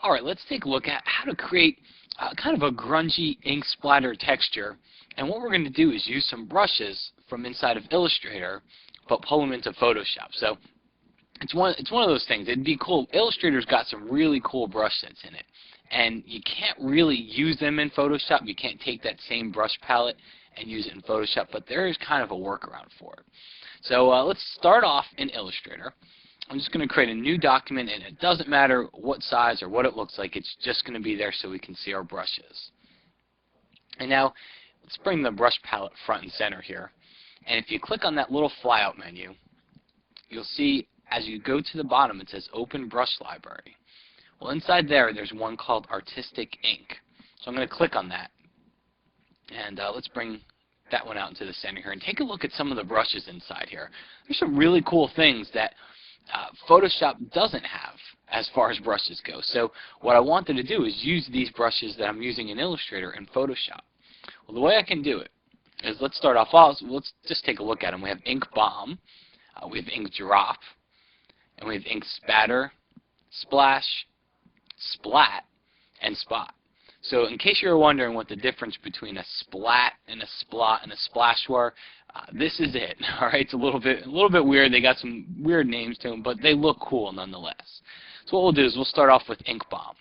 Alright, let's take a look at how to create kind of a grungy ink splatter texture. And what we're going to do is use some brushes from inside of Illustrator, but pull them into Photoshop. So it's one of those things. It'd be cool. Illustrator's got some really cool brush sets in it. And you can't really use them in Photoshop. You can't take that same brush palette and use it in Photoshop, but there is kind of a workaround for it. So let's start off in Illustrator. I'm just going to create a new document, and it doesn't matter what size or what it looks like. It's just going to be there so we can see our brushes. And now, let's bring the brush palette front and center here. And if you click on that little flyout menu, you'll see as you go to the bottom it says Open Brush Library. Well, inside there's one called Artistic Ink. So I'm going to click on that. And let's bring that one out into the center here and take a look at some of the brushes inside here. There's some really cool things that Photoshop doesn't have as far as brushes go. So what I wanted to do is use these brushes that I'm using in Illustrator in Photoshop. Well, the way I can do it is let's start off. Let's just take a look at them. We have Ink Bomb, we have Ink Drop, and we have Ink Spatter, Splash, Splat, and Spot. So in case you're wondering what the difference between a splat and a splot and a splash were, this is it. All right, it's a little bit weird. They got some weird names to them, but they look cool nonetheless. So what we'll do is we'll start off with Ink Bomb,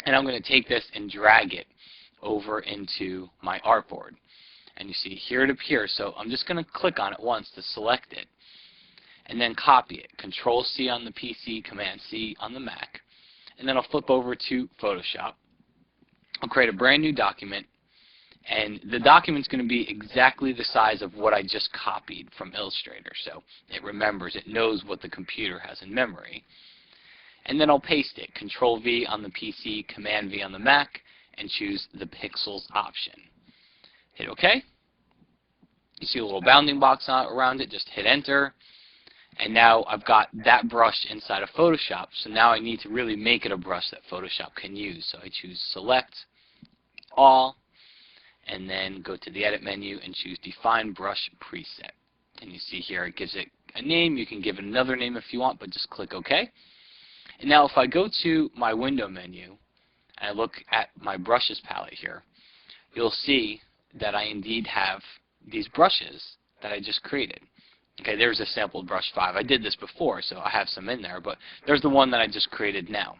and I'm going to take this and drag it over into my artboard. And you see here it appears. So I'm just going to click on it once to select it, and then copy it. Control C on the PC, Command C on the Mac, and then I'll flip over to Photoshop. I'll create a brand new document, and the document's going to be exactly the size of what I just copied from Illustrator. So it remembers, it knows what the computer has in memory. And then I'll paste it. Control V on the PC, Command V on the Mac, and choose the pixels option. Hit OK. You see a little bounding box around it. Just hit Enter. And now I've got that brush inside of Photoshop. So now I need to really make it a brush that Photoshop can use. So I choose Select, All, and then go to the Edit menu and choose Define Brush Preset. And you see here it gives it a name. You can give it another name if you want, but just click OK. And now if I go to my Window menu and I look at my Brushes palette here, you'll see that I indeed have these brushes that I just created. Okay, there's a sampled brush 5. I did this before, so I have some in there, but there's the one that I just created now.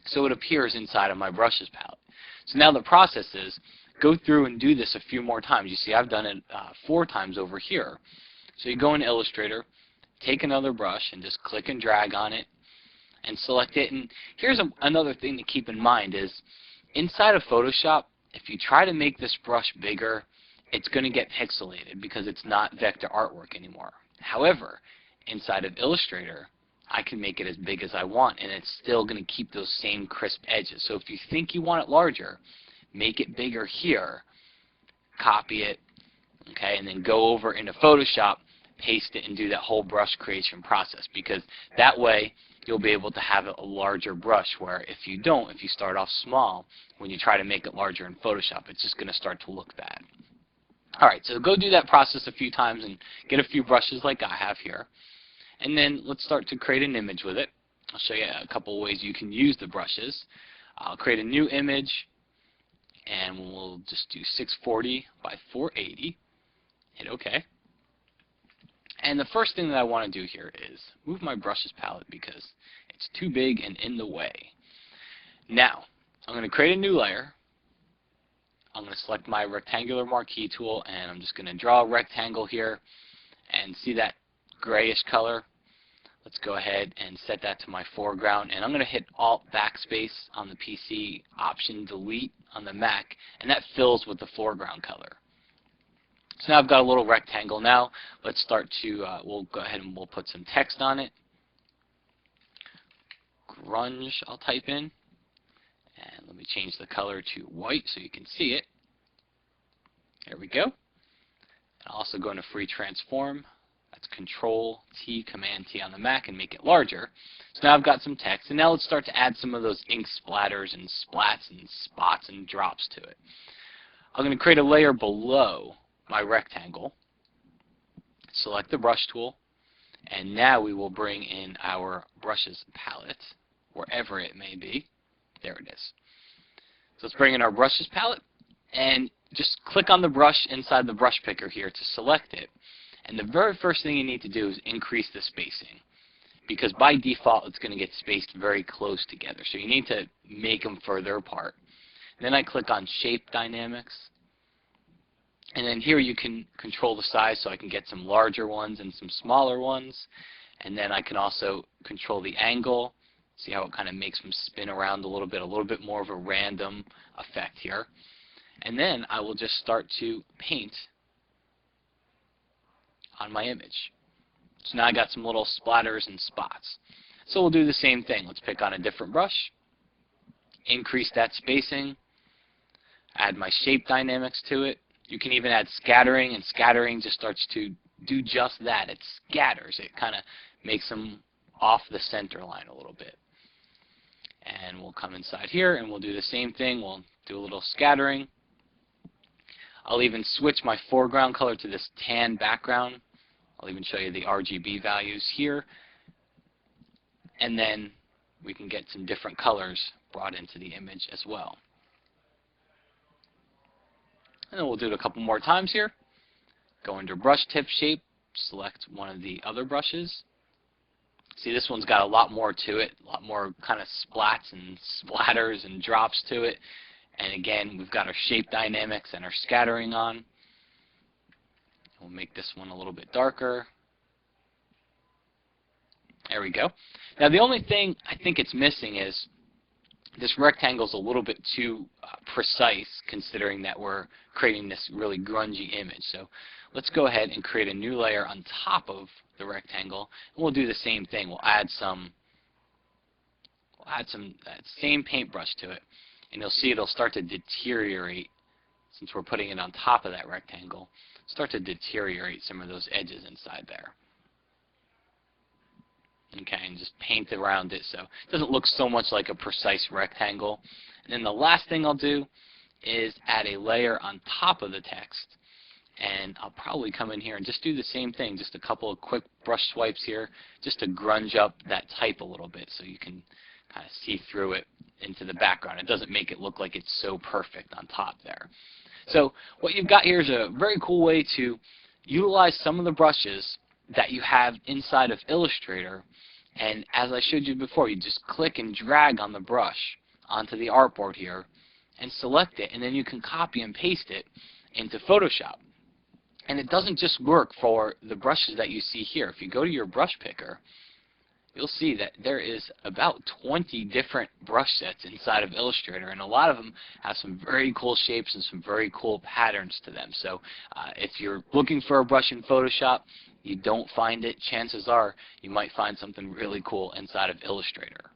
So it appears inside of my brushes palette. So now the process is go through and do this a few more times. You see I've done it 4 times over here. So you go in Illustrator, take another brush, and just click and drag on it, and select it. And here's another thing to keep in mind is inside of Photoshop, if you try to make this brush bigger, it's going to get pixelated because it's not vector artwork anymore. However, inside of Illustrator, I can make it as big as I want, and it's still going to keep those same crisp edges. So if you think you want it larger, make it bigger here, copy it, okay, and then go over into Photoshop, paste it, and do that whole brush creation process, because that way you'll be able to have a larger brush, where if you don't, if you start off small, when you try to make it larger in Photoshop, it's just going to start to look bad. Alright, so go do that process a few times and get a few brushes like I have here. And then let's start to create an image with it. I'll show you a couple of ways you can use the brushes. I'll create a new image, and we'll just do 640 by 480. Hit OK. And the first thing that I want to do here is move my brushes palette because it's too big and in the way. Now, I'm going to create a new layer. I'm going to select my rectangular marquee tool, and I'm just going to draw a rectangle here, and see that grayish color. Let's go ahead and set that to my foreground, and I'm going to hit Alt Backspace on the PC, Option Delete on the Mac, and that fills with the foreground color. So now I've got a little rectangle. Now let's start to, we'll go ahead and we'll put some text on it. Grunge I'll type in. And let me change the color to white so you can see it. There we go. I'll also go into Free Transform. That's Control T, Command T on the Mac, and make it larger. So now I've got some text, and now let's start to add some of those ink splatters and splats and spots and drops to it. I'm going to create a layer below my rectangle. Select the brush tool, and now we will bring in our brushes palette, wherever it may be. There it is. So let's bring in our brushes palette and just click on the brush inside the brush picker here to select it. And the very first thing you need to do is increase the spacing, because by default it's going to get spaced very close together. So you need to make them further apart. And then I click on Shape Dynamics. And then here you can control the size, so I can get some larger ones and some smaller ones. And then I can also control the angle. See how it kind of makes them spin around a little bit more of a random effect here. And then I will just start to paint on my image. So now I got some little splatters and spots. So we'll do the same thing. Let's pick on a different brush, increase that spacing, add my shape dynamics to it. You can even add scattering, and scattering just starts to do just that. It scatters. It kind of makes them off the center line a little bit. And we'll come inside here and we'll do the same thing. We'll do a little scattering. I'll even switch my foreground color to this tan background. I'll even show you the RGB values here. And then we can get some different colors brought into the image as well. And then we'll do it a couple more times here. Go under brush tip shape, select one of the other brushes. See, this one's got a lot more to it, a lot more kind of splats and splatters and drops to it. And again, we've got our shape dynamics and our scattering on. We'll make this one a little bit darker. There we go. Now the only thing I think it's missing is this rectangle is a little bit too precise, considering that we're creating this really grungy image. So let's go ahead and create a new layer on top of the rectangle, and we'll do the same thing. We'll add that same paintbrush to it, and you'll see it'll start to deteriorate since we're putting it on top of that rectangle. Start to deteriorate some of those edges inside there. Okay, and just paint around it so it doesn't look so much like a precise rectangle. And then the last thing I'll do is add a layer on top of the text. And I'll probably come in here and just do the same thing, just a couple of quick brush swipes here, just to grunge up that type a little bit so you can kind of see through it into the background. It doesn't make it look like it's so perfect on top there. So what you've got here is a very cool way to utilize some of the brushes that you have inside of Illustrator. And as I showed you before, you just click and drag on the brush onto the artboard here and select it, and then you can copy and paste it into Photoshop. And it doesn't just work for the brushes that you see here. If you go to your brush picker, you'll see that there is about 20 different brush sets inside of Illustrator, and a lot of them have some very cool shapes and some very cool patterns to them. So if you're looking for a brush in Photoshop, you don't find it, chances are you might find something really cool inside of Illustrator.